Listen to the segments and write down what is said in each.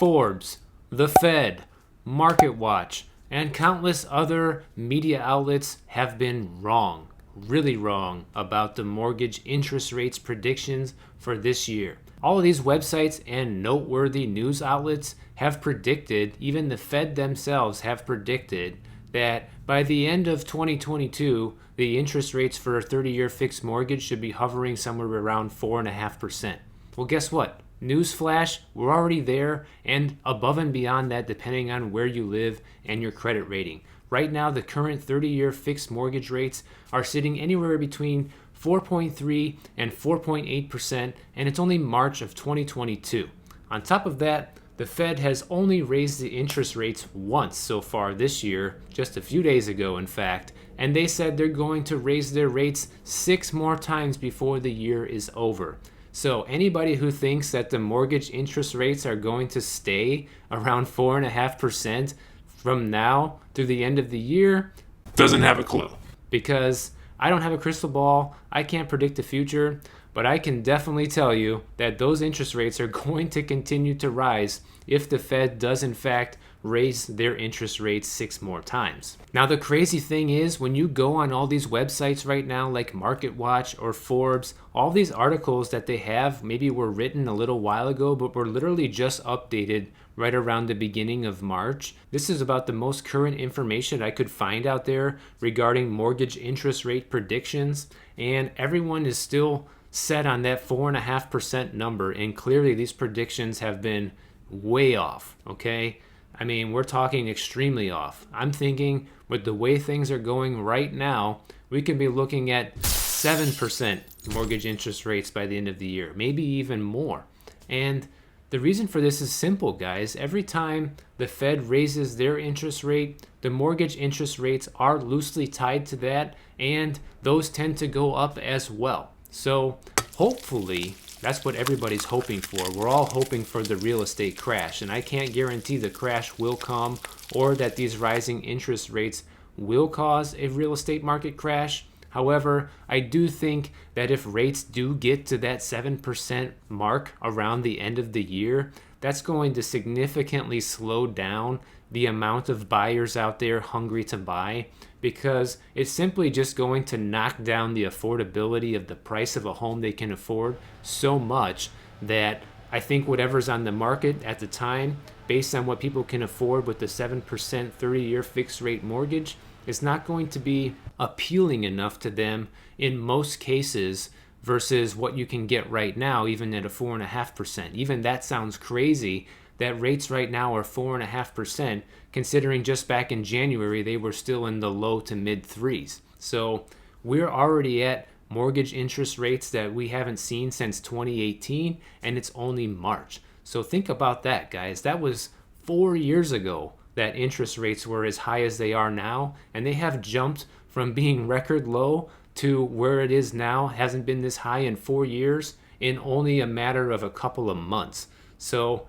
Forbes, the Fed, MarketWatch, and countless other media outlets have been wrong, really wrong, about the mortgage interest rates predictions for this year. All of these websites and noteworthy news outlets have predicted, even the Fed themselves have predicted, that by the end of 2022, the interest rates for a 30-year fixed mortgage should be hovering somewhere around 4.5%. Well, guess what? Newsflash, we're already there and above and beyond that depending on where you live and your credit rating. Right now, the current 30-year fixed mortgage rates are sitting anywhere between 4.3 and 4.8%, and it's only March of 2022. On top of that, the Fed has only raised the interest rates once so far this year, just a few days ago in fact, and they said they're going to raise their rates 6 more times before the year is over. So anybody who thinks that the mortgage interest rates are going to stay around 4.5% from now through the end of the year doesn't have a clue. Because I don't have a crystal ball, I can't predict the future, but I can definitely tell you that those interest rates are going to continue to rise if the Fed does in fact raise their interest rates 6 more times. Now the crazy thing is, when you go on all these websites right now like MarketWatch or Forbes, all these articles that they have maybe were written a little while ago but were literally just updated right around the beginning of March. This is about the most current information I could find out there regarding mortgage interest rate predictions, and everyone is still set on that 4.5% number, and clearly these predictions have been way off, okay? I mean, we're talking extremely off. I'm thinking with the way things are going right now, we could be looking at 7% mortgage interest rates by the end of the year, maybe even more. And the reason for this is simple, guys. Every time the Fed raises their interest rate, the mortgage interest rates are loosely tied to that, and those tend to go up as well. So hopefully, that's what everybody's hoping for. We're all hoping for the real estate crash, and I can't guarantee the crash will come or that these rising interest rates will cause a real estate market crash. However, I do think that if rates do get to that 7% mark around the end of the year, that's going to significantly slow down the amount of buyers out there hungry to buy, because it's simply just going to knock down the affordability of the price of a home they can afford so much that I think whatever's on the market at the time, based on what people can afford with the 7% 30-year fixed rate mortgage, is not going to be appealing enough to them in most cases versus what you can get right now, even at a 4.5%. Even that sounds crazy that rates right now are 4.5%, considering just back in January they were still in the low to mid threes. So we're already at mortgage interest rates that we haven't seen since 2018, and it's only March. So think about that, guys. That was 4 years ago that interest rates were as high as they are now, and they have jumped from being record low to where it is now. Hasn't been this high in 4 years in only a matter of a couple of months. So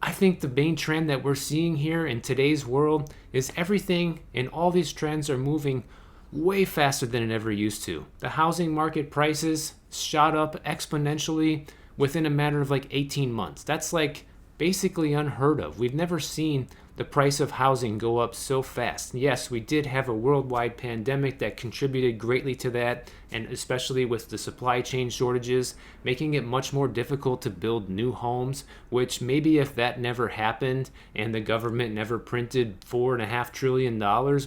I think the main trend that we're seeing here in today's world is everything and all these trends are moving way faster than it ever used to. The housing market prices shot up exponentially within a matter of like 18 months. That's like basically unheard of. We've never seen the price of housing go up so fast. Yes, we did have a worldwide pandemic that contributed greatly to that, and especially with the supply chain shortages, making it much more difficult to build new homes, which maybe if that never happened and the government never printed $4.5 trillion,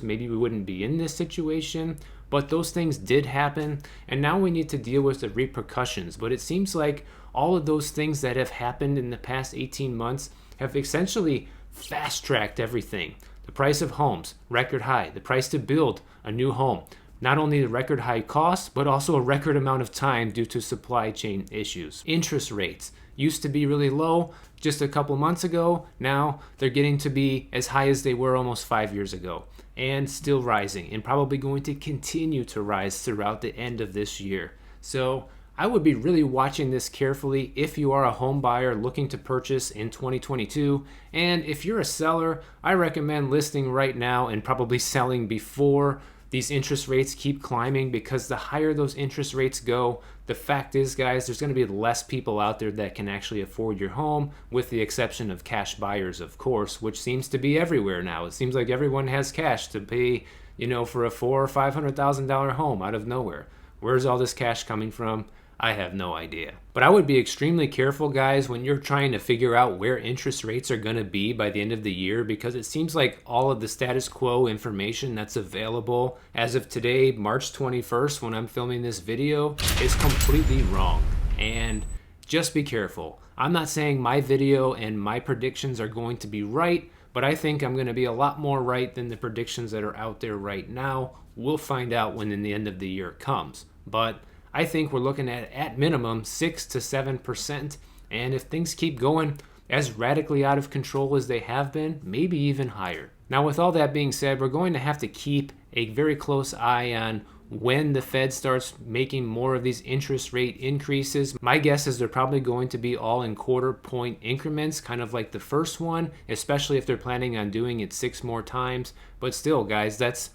maybe we wouldn't be in this situation. But those things did happen, and now we need to deal with the repercussions. But it seems like all of those things that have happened in the past 18 months have essentially fast-tracked everything. The price of homes, record high. The price to build a new home, not only the record high cost, but also a record amount of time due to supply chain issues. Interest rates used to be really low just a couple months ago. Now they're getting to be as high as they were almost 5 years ago, and still rising, and probably going to continue to rise throughout the end of this year. So I would be really watching this carefully if you are a home buyer looking to purchase in 2022. And if you're a seller, I recommend listing right now and probably selling before these interest rates keep climbing, because the higher those interest rates go, the fact is, guys, there's going to be less people out there that can actually afford your home, with the exception of cash buyers, of course, which seems to be everywhere now. It seems like everyone has cash to pay, for a $400,000 or $500,000 home out of nowhere. Where's all this cash coming from? I have no idea. But I would be extremely careful, guys, when you're trying to figure out where interest rates are going to be by the end of the year, because it seems like all of the status quo information that's available as of today, March 21st, when I'm filming this video, is completely wrong. And just be careful. I'm not saying my video and my predictions are going to be right, but I think I'm going to be a lot more right than the predictions that are out there right now. We'll find out when the end of the year comes. But I think we're looking at minimum 6 to 7%. And if things keep going as radically out of control as they have been, maybe even higher. Now, with all that being said, we're going to have to keep a very close eye on when the Fed starts making more of these interest rate increases. My guess is they're probably going to be all in quarter point increments, kind of like the first one, especially if they're planning on doing it 6 more times. But still, guys, that's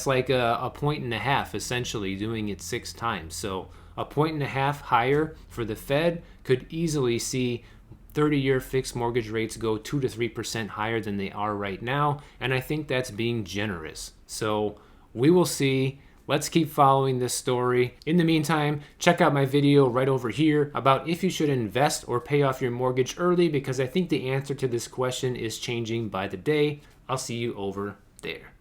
like a point and a half, essentially, doing it 6 times. So a point and a half higher for the Fed could easily see 30-year fixed mortgage rates go 2 to 3% higher than they are right now. And I think that's being generous. So we will see. Let's keep following this story. In the meantime, check out my video right over here about if you should invest or pay off your mortgage early, because I think the answer to this question is changing by the day. I'll see you over there.